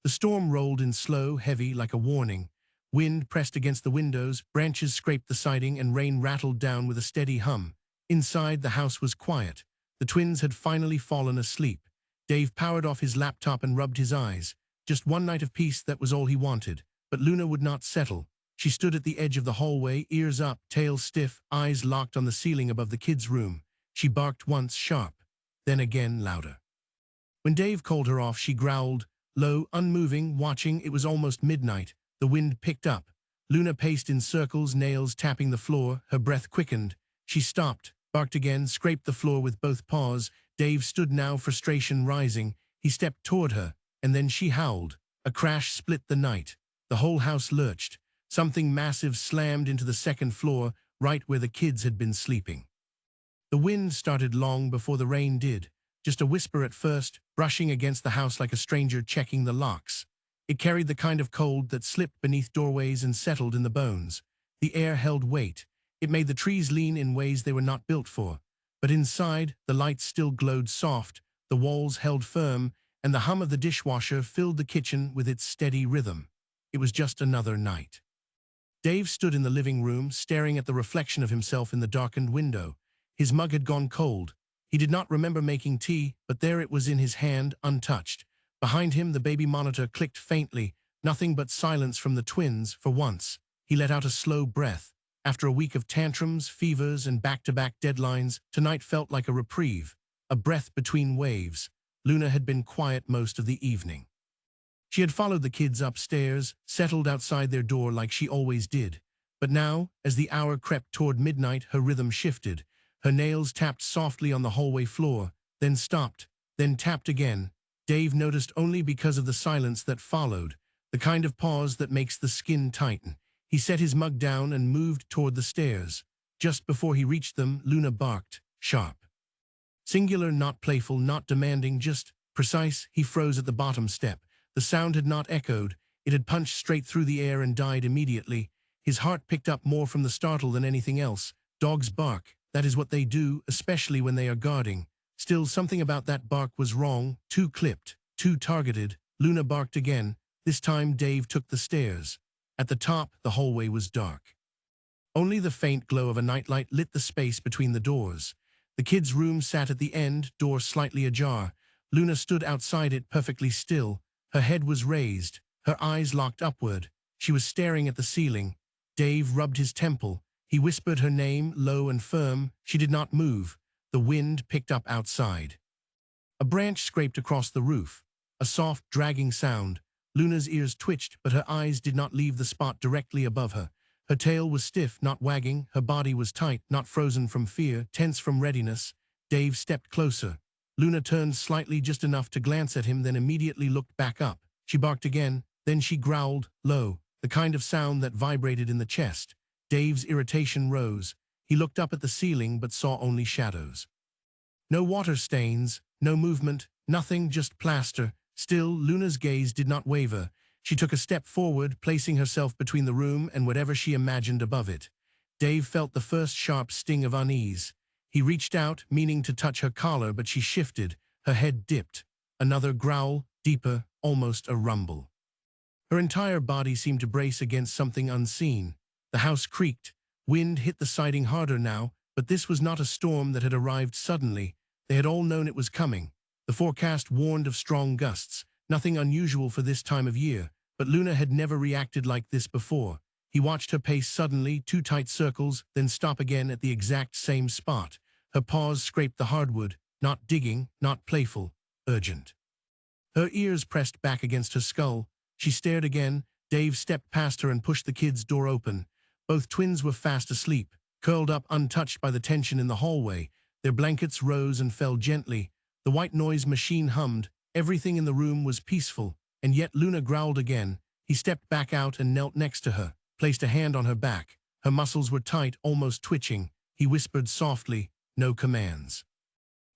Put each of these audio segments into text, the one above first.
The storm rolled in slow, heavy, like a warning. Wind pressed against the windows, branches scraped the siding, and rain rattled down with a steady hum. Inside, the house was quiet. The twins had finally fallen asleep. Dave powered off his laptop and rubbed his eyes. Just one night of peace, that was all he wanted. But Luna would not settle. She stood at the edge of the hallway, ears up, tail stiff, eyes locked on the ceiling above the kids' room. She barked once, sharp, then again louder. When Dave called her off, she growled, low, unmoving, watching. It was almost midnight. The wind picked up. Luna paced in circles, nails tapping the floor. Her breath quickened. She stopped, barked again, scraped the floor with both paws. Dave stood now, frustration rising. He stepped toward her, and then she howled. A crash split the night. The whole house lurched. Something massive slammed into the second floor, right where the kids had been sleeping. The wind started long before the rain did. Just a whisper at first, brushing against the house like a stranger checking the locks. It carried the kind of cold that slipped beneath doorways and settled in the bones. The air held weight. It made the trees lean in ways they were not built for. But inside, the lights still glowed soft, the walls held firm, and the hum of the dishwasher filled the kitchen with its steady rhythm. It was just another night. Dave stood in the living room, staring at the reflection of himself in the darkened window. His mug had gone cold. He did not remember making tea, but there it was in his hand, untouched. Behind him, the baby monitor clicked faintly, nothing but silence from the twins. For once, he let out a slow breath. After a week of tantrums, fevers, and back-to-back deadlines, tonight felt like a reprieve, a breath between waves. Luna had been quiet most of the evening. She had followed the kids upstairs, settled outside their door like she always did. But now, as the hour crept toward midnight, her rhythm shifted. Her nails tapped softly on the hallway floor, then stopped, then tapped again. Dave noticed only because of the silence that followed, the kind of pause that makes the skin tighten. He set his mug down and moved toward the stairs. Just before he reached them, Luna barked, sharp. Singular, not playful, not demanding, just precise. He froze at the bottom step. The sound had not echoed. It had punched straight through the air and died immediately. His heart picked up more from the startle than anything else. Dogs bark. That is what they do, especially when they are guarding. Still, something about that bark was wrong, too clipped, too targeted. Luna barked again. This time Dave took the stairs. At the top, the hallway was dark. Only the faint glow of a nightlight lit the space between the doors. The kids' room sat at the end, door slightly ajar. Luna stood outside it, perfectly still. Her head was raised, her eyes locked upward. She was staring at the ceiling. Dave rubbed his temple. He whispered her name, low and firm. She did not move. The wind picked up outside. A branch scraped across the roof. A soft, dragging sound. Luna's ears twitched, but her eyes did not leave the spot directly above her. Her tail was stiff, not wagging. Her body was tight, not frozen from fear, tense from readiness. Dave stepped closer. Luna turned slightly, just enough to glance at him, then immediately looked back up. She barked again, then she growled, low, the kind of sound that vibrated in the chest. Dave's irritation rose. He looked up at the ceiling, but saw only shadows. No water stains, no movement, nothing, just plaster. Still, Luna's gaze did not waver. She took a step forward, placing herself between the room and whatever she imagined above it. Dave felt the first sharp sting of unease. He reached out, meaning to touch her collar, but she shifted. Her head dipped. Another growl, deeper, almost a rumble. Her entire body seemed to brace against something unseen. The house creaked. Wind hit the siding harder now, but this was not a storm that had arrived suddenly. They had all known it was coming. The forecast warned of strong gusts, nothing unusual for this time of year, but Luna had never reacted like this before. He watched her pace suddenly, 2 tight circles, then stop again at the exact same spot. Her paws scraped the hardwood, not digging, not playful, urgent. Her ears pressed back against her skull. She stared again. Dave stepped past her and pushed the kids' door open. Both twins were fast asleep, curled up untouched by the tension in the hallway. Their blankets rose and fell gently. The white noise machine hummed. Everything in the room was peaceful, and yet Luna growled again. He stepped back out and knelt next to her, placed a hand on her back. Her muscles were tight, almost twitching. He whispered softly, no commands.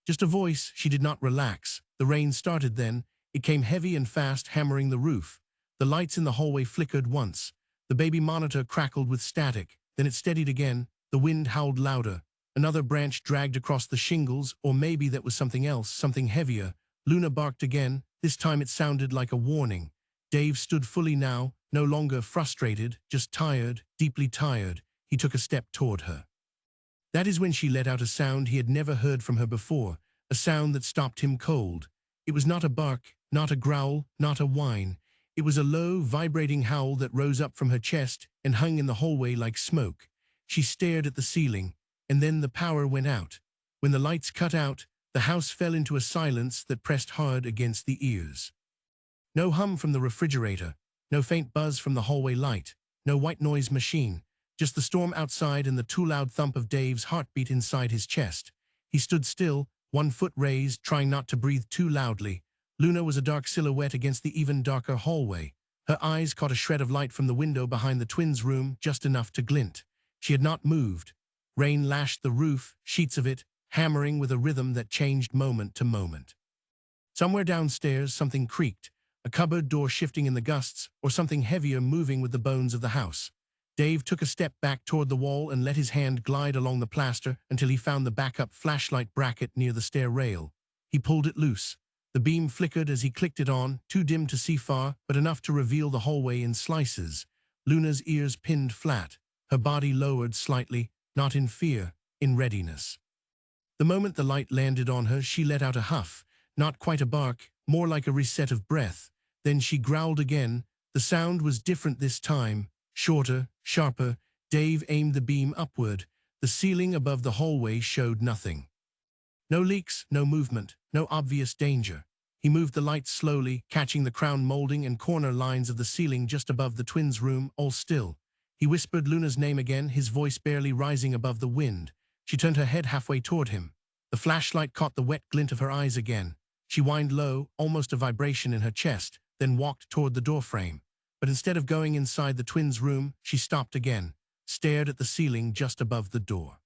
Just a voice. She did not relax. The rain started then. It came heavy and fast, hammering the roof. The lights in the hallway flickered once. The baby monitor crackled with static. Then it steadied again. The wind howled louder. Another branch dragged across the shingles, or maybe that was something else, something heavier. Luna barked again. This time it sounded like a warning. Dave stood fully now, no longer frustrated, just tired, deeply tired. He took a step toward her. That is when she let out a sound he had never heard from her before, a sound that stopped him cold. It was not a bark, not a growl, not a whine. It was a low, vibrating howl that rose up from her chest and hung in the hallway like smoke. She stared at the ceiling, and then the power went out. When the lights cut out, the house fell into a silence that pressed hard against the ears. No hum from the refrigerator, no faint buzz from the hallway light, no white noise machine, just the storm outside and the too loud thump of Dave's heartbeat inside his chest. He stood still, one foot raised, trying not to breathe too loudly. Luna was a dark silhouette against the even darker hallway. Her eyes caught a shred of light from the window behind the twins' room, just enough to glint. She had not moved. Rain lashed the roof, sheets of it, hammering with a rhythm that changed moment to moment. Somewhere downstairs, something creaked, a cupboard door shifting in the gusts, or something heavier moving with the bones of the house. Dave took a step back toward the wall and let his hand glide along the plaster until he found the backup flashlight bracket near the stair rail. He pulled it loose. The beam flickered as he clicked it on, too dim to see far, but enough to reveal the hallway in slices. Luna's ears pinned flat, her body lowered slightly, not in fear, in readiness. The moment the light landed on her, she let out a huff, not quite a bark, more like a reset of breath. Then she growled again. The sound was different this time, shorter, sharper. Dave aimed the beam upward. The ceiling above the hallway showed nothing. No leaks, no movement, no obvious danger. He moved the light slowly, catching the crown molding and corner lines of the ceiling just above the twins' room, all still. He whispered Luna's name again, his voice barely rising above the wind. She turned her head halfway toward him. The flashlight caught the wet glint of her eyes again. She whined low, almost a vibration in her chest, then walked toward the doorframe. But instead of going inside the twins' room, she stopped again, stared at the ceiling just above the door.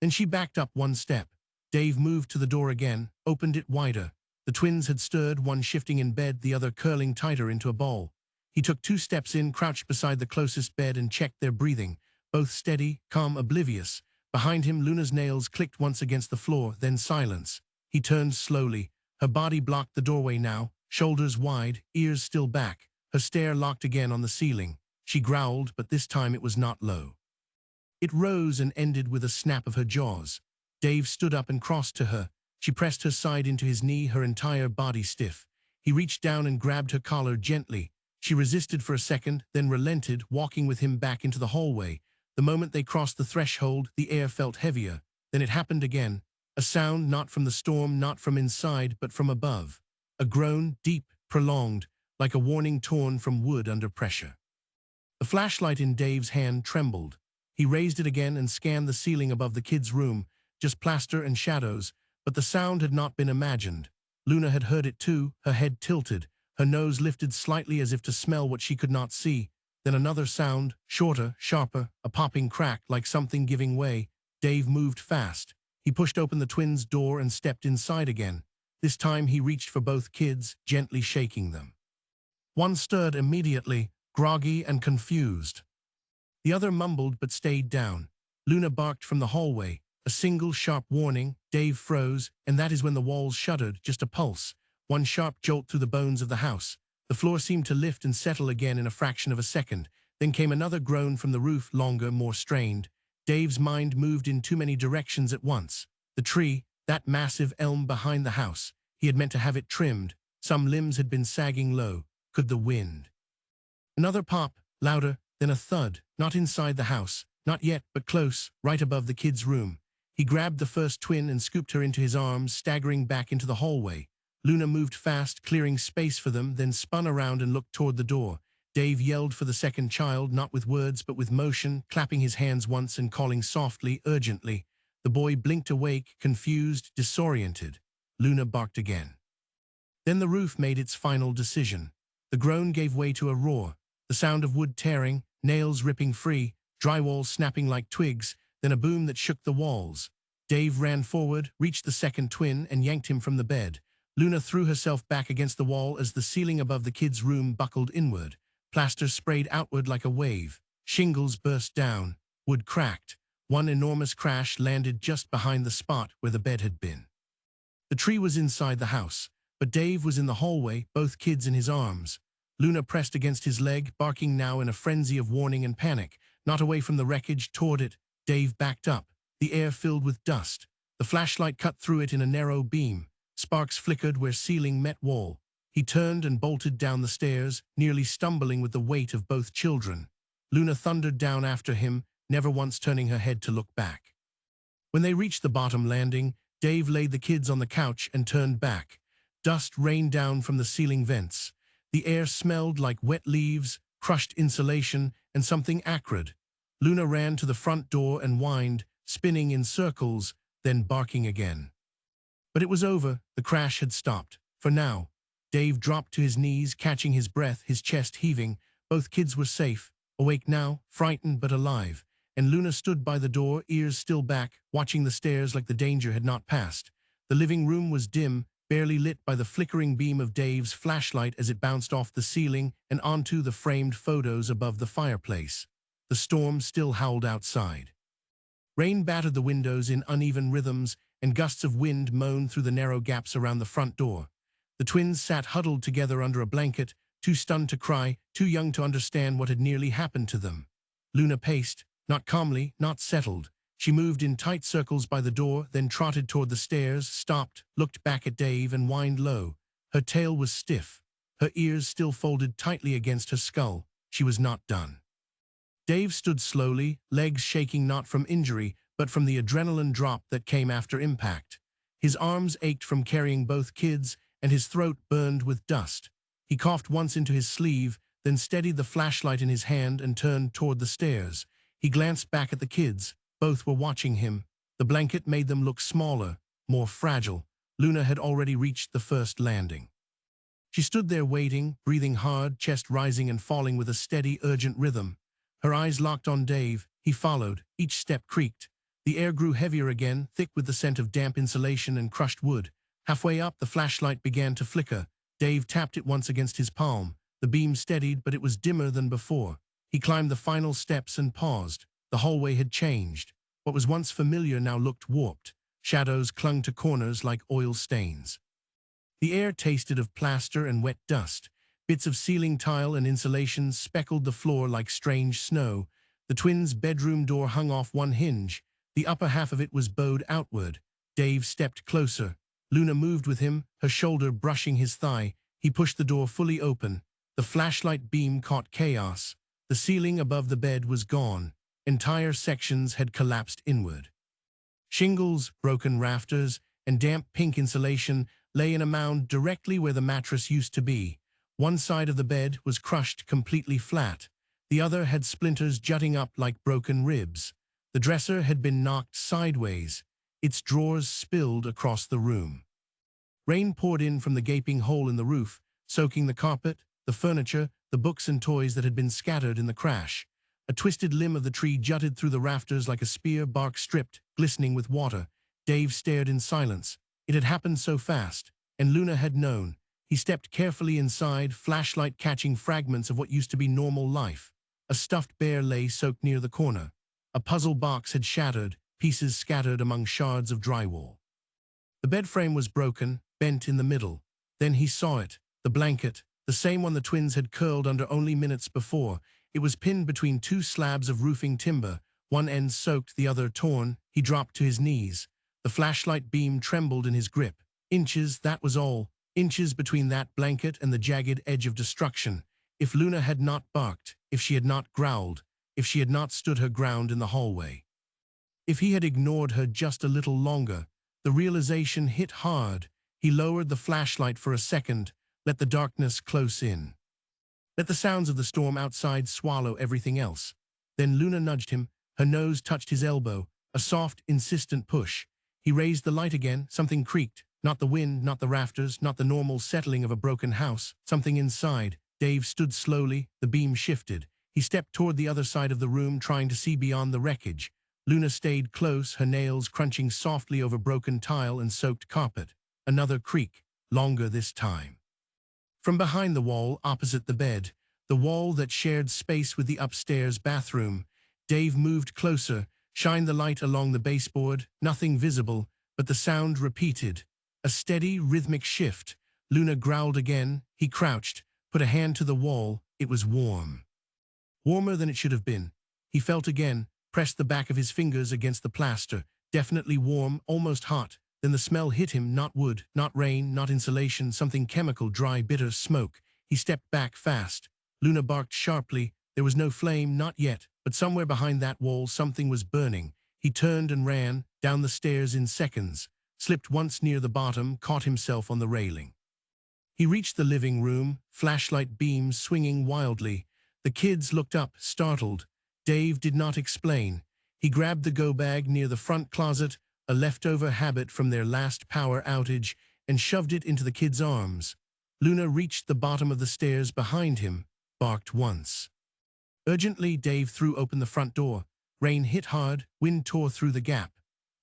Then she backed up one step. Dave moved to the door again, opened it wider. The twins had stirred, one shifting in bed, the other curling tighter into a ball. He took 2 steps in, crouched beside the closest bed and checked their breathing, both steady, calm, oblivious. Behind him, Luna's nails clicked once against the floor, then silence. He turned slowly. Her body blocked the doorway now, shoulders wide, ears still back. Her stare locked again on the ceiling. She growled, but this time it was not low. It rose and ended with a snap of her jaws. Dave stood up and crossed to her. She pressed her side into his knee, her entire body stiff. He reached down and grabbed her collar gently. She resisted for a second, then relented, walking with him back into the hallway. The moment they crossed the threshold, the air felt heavier. Then it happened again. A sound not from the storm, not from inside, but from above. A groan, deep, prolonged, like a warning torn from wood under pressure. The flashlight in Dave's hand trembled. He raised it again and scanned the ceiling above the kids' room, just plaster and shadows, but the sound had not been imagined. Luna had heard it too, her head tilted, her nose lifted slightly as if to smell what she could not see. Then another sound, shorter, sharper, a popping crack like something giving way. Dave moved fast. He pushed open the twins' door and stepped inside again. This time he reached for both kids, gently shaking them. One stirred immediately, groggy and confused. The other mumbled but stayed down. Luna barked from the hallway. A single sharp warning. Dave froze, and that is when the walls shuddered, just a pulse. One sharp jolt through the bones of the house. The floor seemed to lift and settle again in a fraction of a second. Then came another groan from the roof, longer, more strained. Dave's mind moved in too many directions at once. The tree, that massive elm behind the house. He had meant to have it trimmed. Some limbs had been sagging low. Could the wind? Another pop, louder, then a thud. Not inside the house. Not yet, but close, right above the kids' room. He grabbed the first twin and scooped her into his arms, staggering back into the hallway. Luna moved fast, clearing space for them, then spun around and looked toward the door. Dave yelled for the second child, not with words but with motion, clapping his hands once and calling softly, urgently. The boy blinked awake, confused, disoriented. Luna barked again. Then the roof made its final decision. The groan gave way to a roar, the sound of wood tearing, nails ripping free, drywall snapping like twigs, then a boom that shook the walls. Dave ran forward, reached the second twin, and yanked him from the bed. Luna threw herself back against the wall as the ceiling above the kids' room buckled inward. Plaster sprayed outward like a wave. Shingles burst down. Wood cracked. One enormous crash landed just behind the spot where the bed had been. The tree was inside the house, but Dave was in the hallway, both kids in his arms. Luna pressed against his leg, barking now in a frenzy of warning and panic. Not away from the wreckage, toward it. Dave backed up, the air filled with dust. The flashlight cut through it in a narrow beam. Sparks flickered where ceiling met wall. He turned and bolted down the stairs, nearly stumbling with the weight of both children. Luna thundered down after him, never once turning her head to look back. When they reached the bottom landing, Dave laid the kids on the couch and turned back. Dust rained down from the ceiling vents. The air smelled like wet leaves, crushed insulation, and something acrid. Luna ran to the front door and whined, spinning in circles, then barking again. But it was over. The crash had stopped. For now. Dave dropped to his knees, catching his breath, his chest heaving. Both kids were safe, awake now, frightened but alive. And Luna stood by the door, ears still back, watching the stairs like the danger had not passed. The living room was dim, barely lit by the flickering beam of Dave's flashlight as it bounced off the ceiling and onto the framed photos above the fireplace. The storm still howled outside. Rain battered the windows in uneven rhythms, and gusts of wind moaned through the narrow gaps around the front door. The twins sat huddled together under a blanket, too stunned to cry, too young to understand what had nearly happened to them. Luna paced, not calmly, not settled. She moved in tight circles by the door, then trotted toward the stairs, stopped, looked back at Dave, and whined low. Her tail was stiff, her ears still folded tightly against her skull. She was not done. Dave stood slowly, legs shaking not from injury, but from the adrenaline drop that came after impact. His arms ached from carrying both kids, and his throat burned with dust. He coughed once into his sleeve, then steadied the flashlight in his hand and turned toward the stairs. He glanced back at the kids. Both were watching him. The blanket made them look smaller, more fragile. Luna had already reached the first landing. She stood there waiting, breathing hard, chest rising and falling with a steady, urgent rhythm. Her eyes locked on Dave. He followed. Each step creaked. The air grew heavier again, thick with the scent of damp insulation and crushed wood. Halfway up, the flashlight began to flicker. Dave tapped it once against his palm. The beam steadied, but it was dimmer than before. He climbed the final steps and paused. The hallway had changed. What was once familiar now looked warped. Shadows clung to corners like oil stains. The air tasted of plaster and wet dust. Bits of ceiling tile and insulation speckled the floor like strange snow. The twins' bedroom door hung off one hinge. The upper half of it was bowed outward. Dave stepped closer. Luna moved with him, her shoulder brushing his thigh. He pushed the door fully open. The flashlight beam caught chaos. The ceiling above the bed was gone. Entire sections had collapsed inward. Shingles, broken rafters, and damp pink insulation lay in a mound directly where the mattress used to be. One side of the bed was crushed completely flat. The other had splinters jutting up like broken ribs. The dresser had been knocked sideways. Its drawers spilled across the room. Rain poured in from the gaping hole in the roof, soaking the carpet, the furniture, the books and toys that had been scattered in the crash. A twisted limb of the tree jutted through the rafters like a spear, bark stripped, glistening with water. Dave stared in silence. It had happened so fast, and Luna had known. He stepped carefully inside, flashlight catching fragments of what used to be normal life. A stuffed bear lay soaked near the corner. A puzzle box had shattered, pieces scattered among shards of drywall. The bed frame was broken, bent in the middle. Then he saw it, the blanket, the same one the twins had curled under only minutes before. It was pinned between two slabs of roofing timber, one end soaked, the other torn. He dropped to his knees. The flashlight beam trembled in his grip. Inches, that was all. Inches between that blanket and the jagged edge of destruction. If Luna had not barked, if she had not growled, if she had not stood her ground in the hallway. If he had ignored her just a little longer, the realization hit hard. He lowered the flashlight for a second, let the darkness close in. Let the sounds of the storm outside swallow everything else. Then Luna nudged him. Her nose touched his elbow, a soft, insistent push. He raised the light again. Something creaked. Not the wind, not the rafters, not the normal settling of a broken house. Something inside. Dave stood slowly. The beam shifted. He stepped toward the other side of the room, trying to see beyond the wreckage. Luna stayed close, her nails crunching softly over broken tile and soaked carpet. Another creak, longer this time. From behind the wall opposite the bed, the wall that shared space with the upstairs bathroom, Dave moved closer, shined the light along the baseboard. Nothing visible, but the sound repeated. A steady, rhythmic shift. Luna growled again. He crouched, put a hand to the wall. It was warm. Warmer than it should have been. He felt again, pressed the back of his fingers against the plaster. Definitely warm, almost hot. Then the smell hit him, not wood, not rain, not insulation, something chemical, dry, bitter, smoke. He stepped back fast. Luna barked sharply. There was no flame, not yet, but somewhere behind that wall something was burning. He turned and ran, down the stairs in seconds, slipped once near the bottom, caught himself on the railing. He reached the living room, flashlight beams swinging wildly. The kids looked up, startled. Dave did not explain. He grabbed the go-bag near the front closet, a leftover habit from their last power outage, and shoved it into the kids' arms. Luna reached the bottom of the stairs behind him, barked once. Urgently, Dave threw open the front door. Rain hit hard, wind tore through the gap.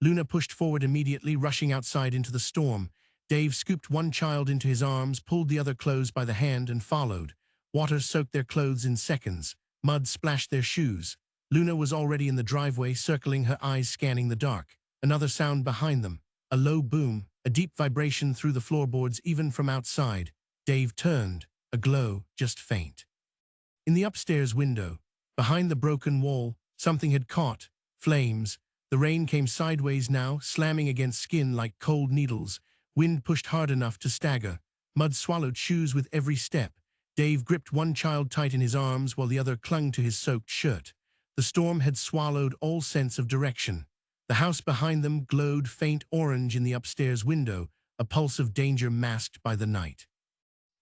Luna pushed forward immediately, rushing outside into the storm. Dave scooped one child into his arms, pulled the other close by the hand, and followed. Water soaked their clothes in seconds. Mud splashed their shoes. Luna was already in the driveway, circling, her eyes scanning the dark. Another sound behind them. A low boom, a deep vibration through the floorboards even from outside. Dave turned, a glow, just faint. In the upstairs window, behind the broken wall, something had caught. Flames. The rain came sideways now, slamming against skin like cold needles. Wind pushed hard enough to stagger. Mud swallowed shoes with every step. Dave gripped one child tight in his arms while the other clung to his soaked shirt. The storm had swallowed all sense of direction. The house behind them glowed faint orange in the upstairs window, a pulse of danger masked by the night.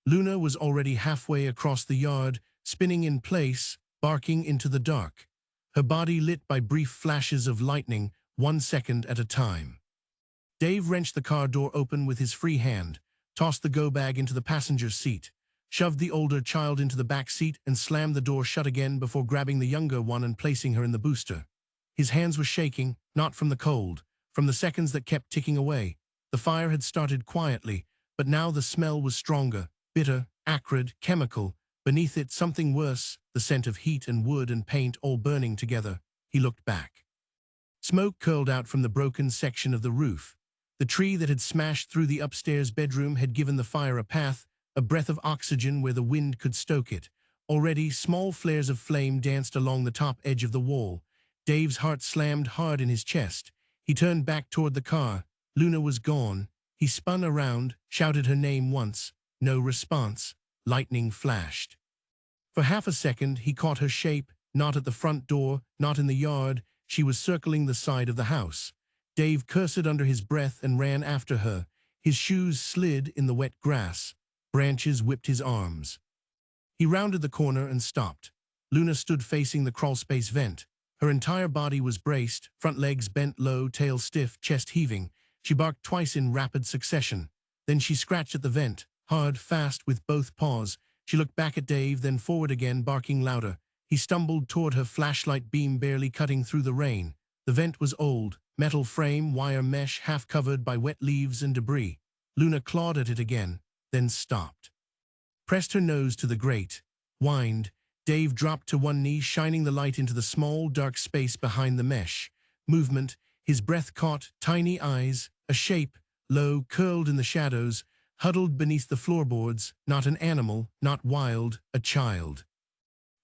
Luna was already halfway across the yard, spinning in place, barking into the dark. Her body lit by brief flashes of lightning, 1 second at a time. Dave wrenched the car door open with his free hand, tossed the go-bag into the passenger seat, shoved the older child into the back seat, and slammed the door shut again before grabbing the younger one and placing her in the booster. His hands were shaking, not from the cold, from the seconds that kept ticking away. The fire had started quietly, but now the smell was stronger, bitter, acrid, chemical. Beneath it, something worse, the scent of heat and wood and paint all burning together. He looked back. Smoke curled out from the broken section of the roof. The tree that had smashed through the upstairs bedroom had given the fire a path, a breath of oxygen where the wind could stoke it. Already, small flares of flame danced along the top edge of the wall. Dave's heart slammed hard in his chest. He turned back toward the car. Luna was gone. He spun around, shouted her name once. No response. Lightning flashed. For half a second, he caught her shape, not at the front door, not in the yard. She was circling the side of the house. Dave cursed under his breath and ran after her. His shoes slid in the wet grass. Branches whipped his arms. He rounded the corner and stopped. Luna stood facing the crawlspace vent. Her entire body was braced, front legs bent low, tail stiff, chest heaving. She barked twice in rapid succession. Then she scratched at the vent, hard, fast, with both paws. She looked back at Dave, then forward again, barking louder. He stumbled toward her, flashlight beam barely cutting through the rain. The vent was old, metal frame, wire mesh, half covered by wet leaves and debris. Luna clawed at it again, then stopped. Pressed her nose to the grate, whined. Dave dropped to one knee, shining the light into the small, dark space behind the mesh. Movement, his breath caught, tiny eyes, a shape, low, curled in the shadows, huddled beneath the floorboards, not an animal, not wild, a child.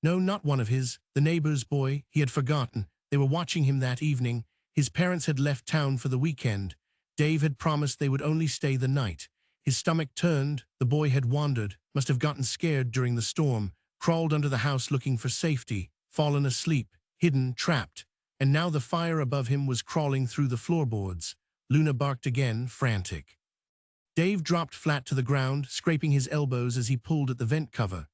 No, not one of his, the neighbor's boy. He had forgotten. They were watching him that evening. His parents had left town for the weekend. Dave had promised they would only stay the night. His stomach turned. The boy had wandered, must have gotten scared during the storm, crawled under the house looking for safety, fallen asleep, hidden, trapped. And now the fire above him was crawling through the floorboards. Luna barked again, frantic. Dave dropped flat to the ground, scraping his elbows as he pulled at the vent cover.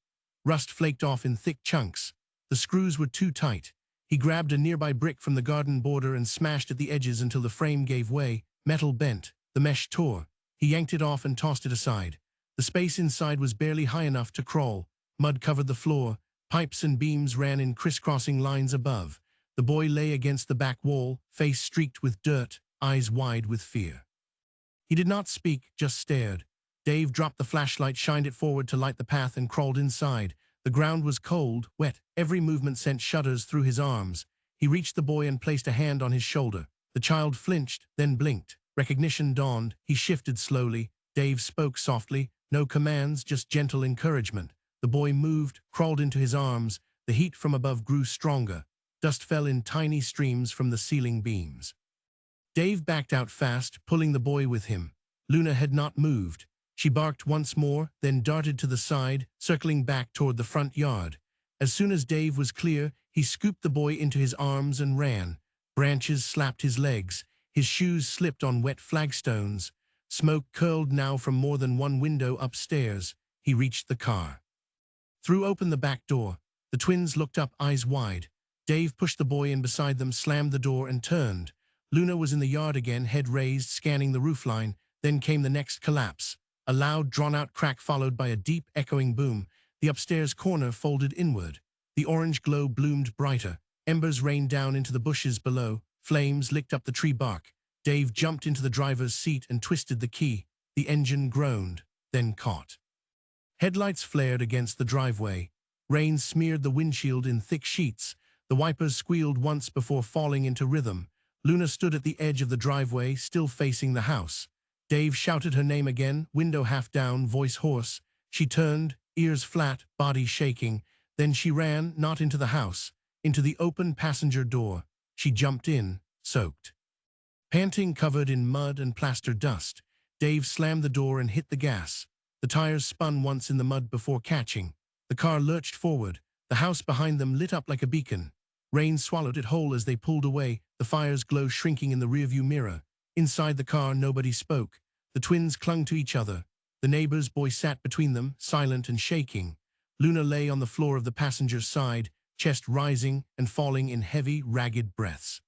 Rust flaked off in thick chunks. The screws were too tight. He grabbed a nearby brick from the garden border and smashed at the edges until the frame gave way. Metal bent. The mesh tore. He yanked it off and tossed it aside. The space inside was barely high enough to crawl. Mud covered the floor. Pipes and beams ran in crisscrossing lines above. The boy lay against the back wall, face streaked with dirt, eyes wide with fear. He did not speak, just stared. Dave dropped the flashlight, shined it forward to light the path, and crawled inside. The ground was cold, wet. Every movement sent shudders through his arms. He reached the boy and placed a hand on his shoulder. The child flinched, then blinked. Recognition dawned. He shifted slowly. Dave spoke softly. No commands, just gentle encouragement. The boy moved, crawled into his arms. The heat from above grew stronger. Dust fell in tiny streams from the ceiling beams. Dave backed out fast, pulling the boy with him. Luna had not moved. She barked once more, then darted to the side, circling back toward the front yard. As soon as Dave was clear, he scooped the boy into his arms and ran. Branches slapped his legs. His shoes slipped on wet flagstones. Smoke curled now from more than one window upstairs. He reached the car. Threw open the back door. The twins looked up, eyes wide. Dave pushed the boy in beside them, slammed the door, and turned. Luna was in the yard again, head raised, scanning the roofline. Then came the next collapse. A loud, drawn-out crack followed by a deep, echoing boom. The upstairs corner folded inward. The orange glow bloomed brighter. Embers rained down into the bushes below. Flames licked up the tree bark. Dave jumped into the driver's seat and twisted the key. The engine groaned, then caught. Headlights flared against the driveway. Rain smeared the windshield in thick sheets. The wipers squealed once before falling into rhythm. Luna stood at the edge of the driveway, still facing the house. Dave shouted her name again, window half down, voice hoarse. She turned, ears flat, body shaking. Then she ran, not into the house, into the open passenger door. She jumped in, soaked. Panting, covered in mud and plaster dust, Dave slammed the door and hit the gas. The tires spun once in the mud before catching. The car lurched forward. The house behind them lit up like a beacon. Rain swallowed it whole as they pulled away, the fire's glow shrinking in the rearview mirror. Inside the car, nobody spoke. The twins clung to each other. The neighbor's boy sat between them, silent and shaking. Luna lay on the floor of the passenger's side, chest rising and falling in heavy, ragged breaths.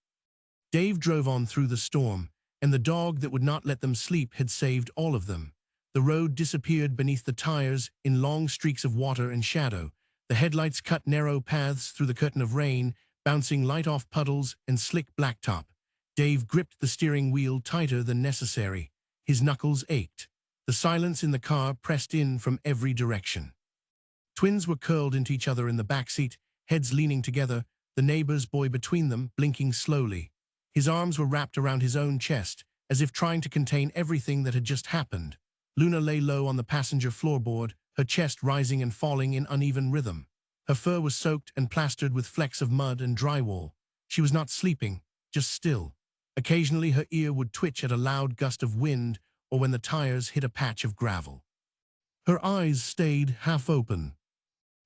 Dave drove on through the storm, and the dog that would not let them sleep had saved all of them. The road disappeared beneath the tires in long streaks of water and shadow. The headlights cut narrow paths through the curtain of rain, bouncing light off puddles and slick blacktop. Dave gripped the steering wheel tighter than necessary. His knuckles ached. The silence in the car pressed in from every direction. Twins were curled into each other in the backseat, heads leaning together, the neighbor's boy between them, blinking slowly. His arms were wrapped around his own chest, as if trying to contain everything that had just happened. Luna lay low on the passenger floorboard, her chest rising and falling in uneven rhythm. Her fur was soaked and plastered with flecks of mud and drywall. She was not sleeping, just still. Occasionally her ear would twitch at a loud gust of wind or when the tires hit a patch of gravel. Her eyes stayed half open.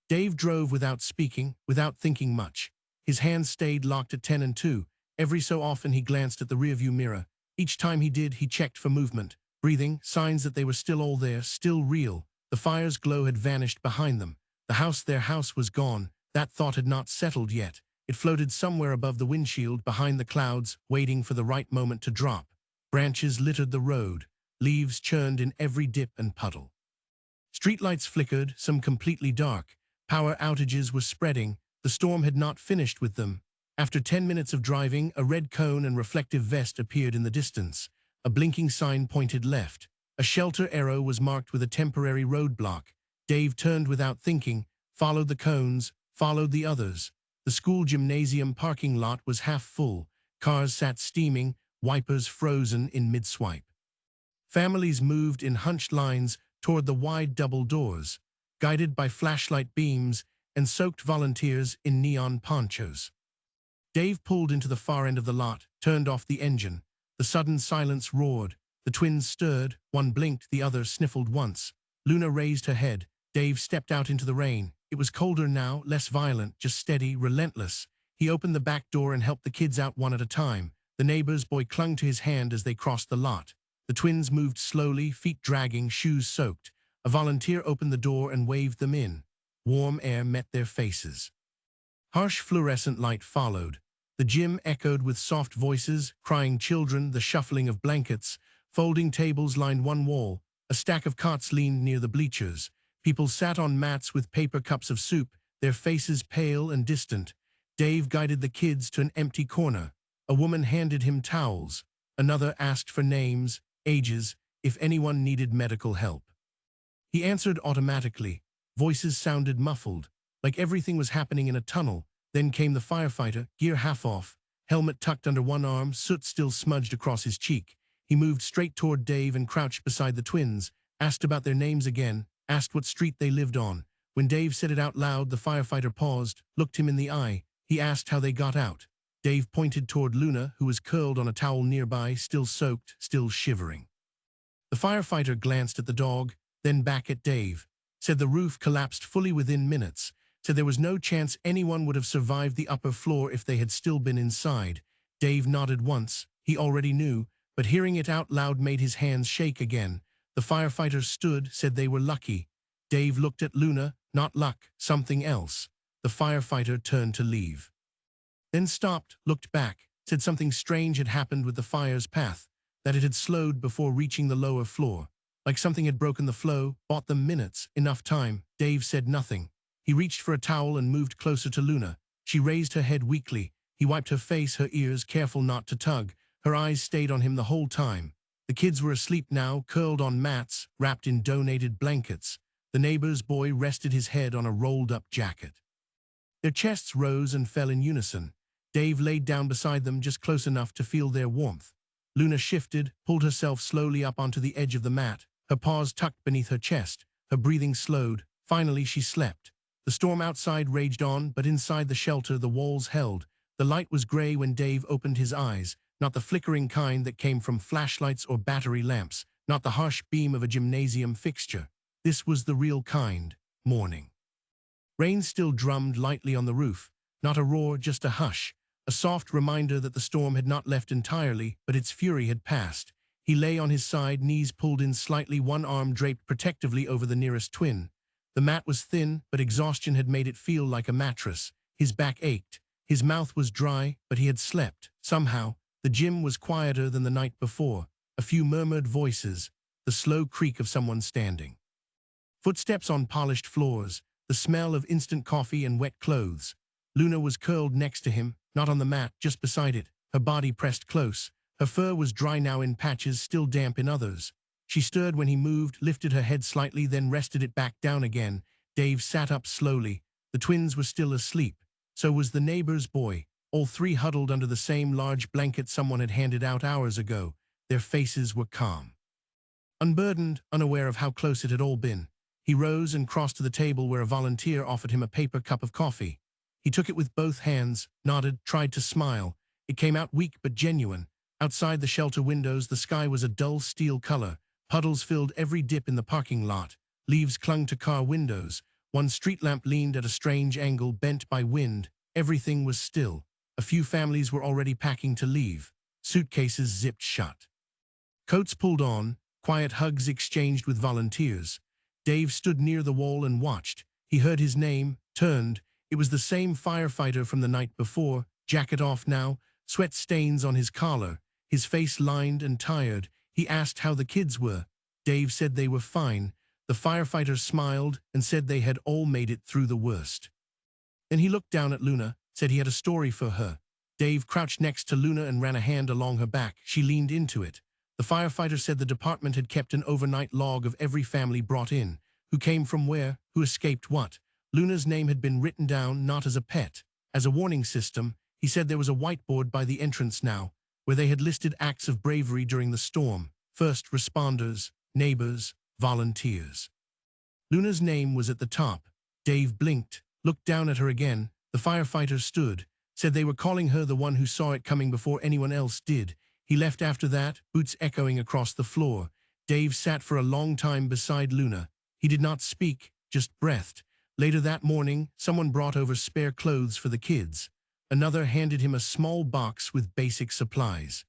Dave drove without speaking, without thinking much. His hands stayed locked at 10 and 2. Every so often he glanced at the rearview mirror. Each time he did, he checked for movement, breathing, signs that they were still all there, still real. The fire's glow had vanished behind them. Their house was gone. That thought had not settled yet. It floated somewhere above the windshield, behind the clouds, waiting for the right moment to drop. Branches littered the road. Leaves churned in every dip and puddle. Streetlights flickered, some completely dark. Power outages were spreading. The storm had not finished with them. After 10 minutes of driving, a red cone and reflective vest appeared in the distance. A blinking sign pointed left. A shelter arrow was marked with a temporary roadblock. Dave turned without thinking, followed the cones, followed the others. The school gymnasium parking lot was half full. Cars sat steaming, wipers frozen in mid-swipe. Families moved in hunched lines toward the wide double doors, guided by flashlight beams and soaked volunteers in neon ponchos. Dave pulled into the far end of the lot, turned off the engine. The sudden silence roared. The twins stirred, one blinked, the other sniffled once. Luna raised her head. Dave stepped out into the rain. It was colder now, less violent, just steady, relentless. He opened the back door and helped the kids out one at a time. The neighbor's boy clung to his hand as they crossed the lot. The twins moved slowly, feet dragging, shoes soaked. A volunteer opened the door and waved them in. Warm air met their faces. Harsh fluorescent light followed. The gym echoed with soft voices, crying children, the shuffling of blankets. Folding tables lined one wall. A stack of cots leaned near the bleachers. People sat on mats with paper cups of soup, their faces pale and distant. Dave guided the kids to an empty corner. A woman handed him towels. Another asked for names, ages, if anyone needed medical help. He answered automatically. Voices sounded muffled, like everything was happening in a tunnel. Then came the firefighter, gear half off, helmet tucked under one arm, soot still smudged across his cheek. He moved straight toward Dave and crouched beside the twins, asked about their names again, asked what street they lived on. When Dave said it out loud, the firefighter paused, looked him in the eye. He asked how they got out. Dave pointed toward Luna, who was curled on a towel nearby, still soaked, still shivering. The firefighter glanced at the dog, then back at Dave. Said the roof collapsed fully within minutes. Said there was no chance anyone would have survived the upper floor if they had still been inside. Dave nodded once. He already knew, but hearing it out loud made his hands shake again. The firefighter stood, said they were lucky. Dave looked at Luna. Not luck, something else. The firefighter turned to leave. Then stopped, looked back, said something strange had happened with the fire's path, that it had slowed before reaching the lower floor. Like something had broken the flow, bought them minutes, enough time. Dave said nothing. He reached for a towel and moved closer to Luna. She raised her head weakly. He wiped her face, her ears, careful not to tug. Her eyes stayed on him the whole time. The kids were asleep now, curled on mats, wrapped in donated blankets. The neighbor's boy rested his head on a rolled-up jacket. Their chests rose and fell in unison. Dave laid down beside them just close enough to feel their warmth. Luna shifted, pulled herself slowly up onto the edge of the mat, her paws tucked beneath her chest. Her breathing slowed. Finally, she slept. The storm outside raged on, but inside the shelter the walls held. The light was gray when Dave opened his eyes, not the flickering kind that came from flashlights or battery lamps, not the harsh beam of a gymnasium fixture. This was the real kind, morning. Rain still drummed lightly on the roof, not a roar, just a hush, a soft reminder that the storm had not left entirely, but its fury had passed. He lay on his side, knees pulled in slightly, one arm draped protectively over the nearest twin. The mat was thin, but exhaustion had made it feel like a mattress. His back ached. His mouth was dry, but he had slept. Somehow, the gym was quieter than the night before. A few murmured voices, the slow creak of someone standing. Footsteps on polished floors, the smell of instant coffee and wet clothes. Luna was curled next to him, not on the mat, just beside it, her body pressed close. Her fur was dry now in patches, still damp in others. She stirred when he moved, lifted her head slightly, then rested it back down again. Dave sat up slowly. The twins were still asleep. So was the neighbor's boy, all three huddled under the same large blanket someone had handed out hours ago. Their faces were calm. Unburdened, unaware of how close it had all been. He rose and crossed to the table where a volunteer offered him a paper cup of coffee. He took it with both hands, nodded, tried to smile. It came out weak but genuine. Outside the shelter windows, the sky was a dull steel color. Puddles filled every dip in the parking lot. Leaves clung to car windows. One street lamp leaned at a strange angle, bent by wind. Everything was still. A few families were already packing to leave. Suitcases zipped shut. Coats pulled on, quiet hugs exchanged with volunteers. Dave stood near the wall and watched. He heard his name, turned. It was the same firefighter from the night before, jacket off now, sweat stains on his collar, his face lined and tired. He asked how the kids were. Dave said they were fine. The firefighter smiled and said they had all made it through the worst. Then he looked down at Luna, said he had a story for her. Dave crouched next to Luna and ran a hand along her back. She leaned into it. The firefighter said the department had kept an overnight log of every family brought in, who came from where, who escaped what. Luna's name had been written down not as a pet, as a warning system. He said there was a whiteboard by the entrance now, where they had listed acts of bravery during the storm. First responders, neighbors, volunteers. Luna's name was at the top. Dave blinked, looked down at her again. The firefighter stood, said they were calling her the one who saw it coming before anyone else did. He left after that, boots echoing across the floor. Dave sat for a long time beside Luna. He did not speak, just breathed. Later that morning, someone brought over spare clothes for the kids. Another handed him a small box with basic supplies.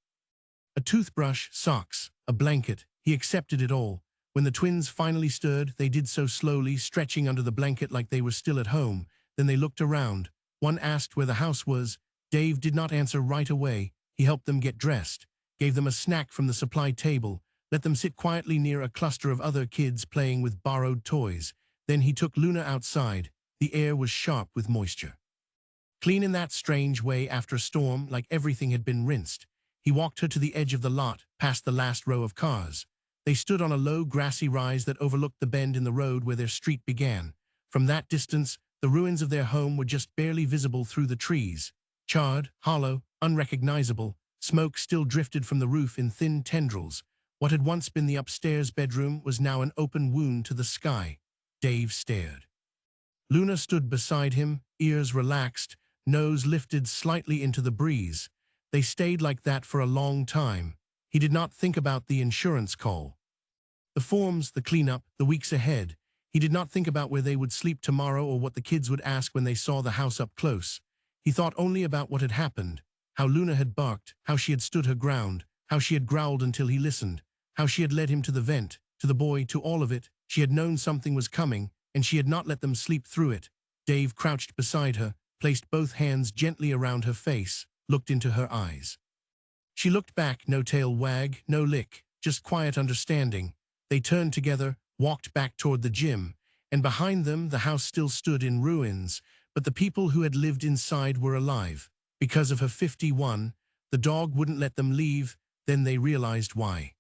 A toothbrush, socks, a blanket. He accepted it all. When the twins finally stirred, they did so slowly, stretching under the blanket like they were still at home. Then they looked around. One asked where the house was. Dave did not answer right away. He helped them get dressed, gave them a snack from the supply table, let them sit quietly near a cluster of other kids playing with borrowed toys. Then he took Luna outside. The air was sharp with moisture. Clean in that strange way after a storm, like everything had been rinsed. He walked her to the edge of the lot, past the last row of cars. They stood on a low grassy rise that overlooked the bend in the road where their street began. From that distance, the ruins of their home were just barely visible through the trees. Charred, hollow, unrecognizable, smoke still drifted from the roof in thin tendrils. What had once been the upstairs bedroom was now an open wound to the sky. Dave stared. Luna stood beside him, ears relaxed, nose lifted slightly into the breeze. They stayed like that for a long time. He did not think about the insurance call, the forms, the cleanup, the weeks ahead. He did not think about where they would sleep tomorrow or what the kids would ask when they saw the house up close. He thought only about what had happened, how Luna had barked, how she had stood her ground, how she had growled until he listened, how she had led him to the vent, to the boy, to all of it. She had known something was coming, and she had not let them sleep through it. Dave crouched beside her, placed both hands gently around her face, looked into her eyes. She looked back, no tail wag, no lick, just quiet understanding. They turned together, walked back toward the gym, and behind them the house still stood in ruins, but the people who had lived inside were alive. Because of her 51, the dog wouldn't let them leave, then they realized why.